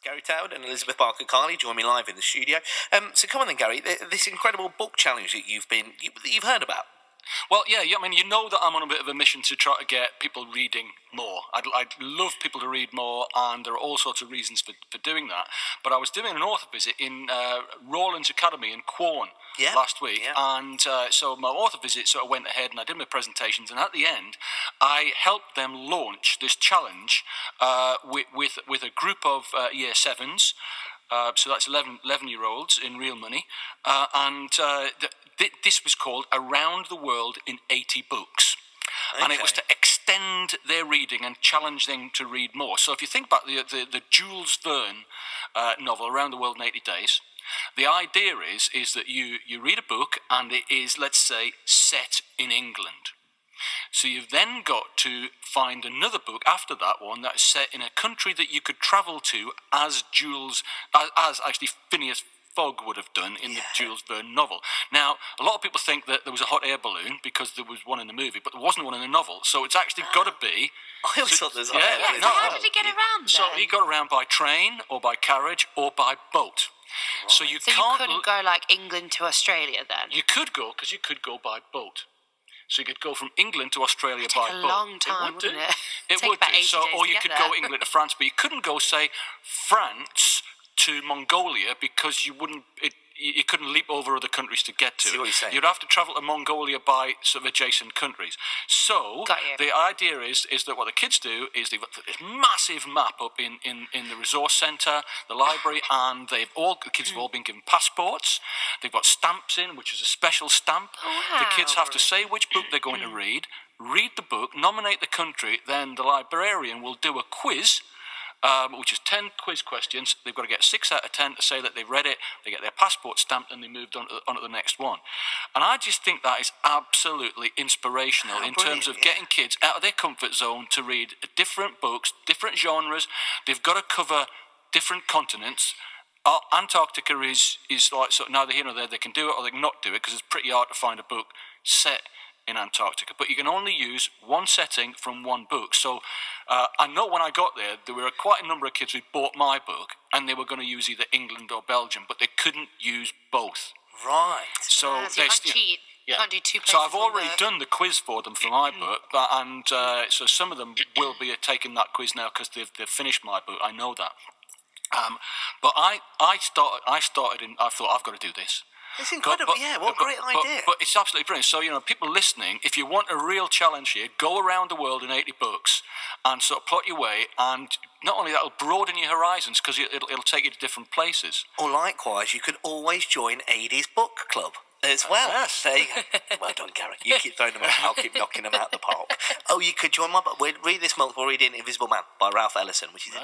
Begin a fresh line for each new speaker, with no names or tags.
Gary Towd and Elizabeth Barker-Carley join me live in the studio. So come on then, Gary, this incredible book challenge that you've heard about.
Well, yeah, I mean, you know that I'm on a bit of a mission to try to get people reading more. I'd love people to read more, and there are all sorts of reasons for doing that. But I was doing an author visit in Rawlins Academy in Quorn last week, and so my author visit sort of went ahead, and I did my presentations, and at the end, I helped them launch this challenge with a group of Year 7s. So that's 11-year-olds in real money, and this was called Around the World in 80 Books. Okay. And it was to extend their reading and challenge them to read more. So if you think about the Jules Verne novel, Around the World in 80 Days, the idea is that you read a book and it is, let's say, set in England. So you've then got to find another book after that one that's set in a country that you could travel to as actually Phineas Fogg would have done in the Jules Verne novel. Now, a lot of people think that there was a hot air balloon because there was one in the movie, but there wasn't one in the novel. So it's actually got to be...
I always thought there was a hot air balloon.
So how did he get around then?
So he got around by train or by carriage or by boat. Right. So you
couldn't go like England to Australia then?
You could go, because you could go by boat. So you could go from England to Australia by boat.
It'd take a long time, wouldn't it?
It would do. So, or you could go England to France, but you couldn't go, say, France to Mongolia because you couldn't leap over other countries to get to.
See what you're saying.
You'd have to travel to Mongolia by sort of adjacent countries. So the idea is that what the kids do is they've got this massive map up in the resource centre, the library, and the kids have all been given passports. They've got stamps in, which is a special stamp.
Wow.
The kids have to say which book they're going to read the book, nominate the country, then the librarian will do a quiz, which is 10 quiz questions. They've got to get 6 out of 10 to say that they've read it. They get their passport stamped and they moved on to the next one. And I just think that is absolutely inspirational in terms of getting kids out of their comfort zone to read different books, different genres. They've got to cover different continents. Antarctica is like sort of neither here nor there. They can do it or they can not do it because it's pretty hard to find a book set in Antarctica, but you can only use one setting from one book. So I know when I got there were quite a number of kids who bought my book and they were going to use either England or Belgium, but they couldn't use both.
Right.
So you can't cheat. You can't do two places.
So I've already done the quiz for them for my book, and so some of them will be taking that quiz now because they've finished my book. I know that. But I started and I thought I've got to do this.
It's incredible, what a great idea.
But it's absolutely brilliant. So, people listening, if you want a real challenge here, go around the world in 80 books and sort of plot your way, and not only that, it'll broaden your horizons because it'll take you to different places.
Or likewise, you could always join Adie's book club as well.
Yes.
There you go. Well done, Gary. You keep throwing them out, I'll keep knocking them out the park. Oh, you could join my book. Read this month, we'll read Invisible Man by Ralph Ellison, which is a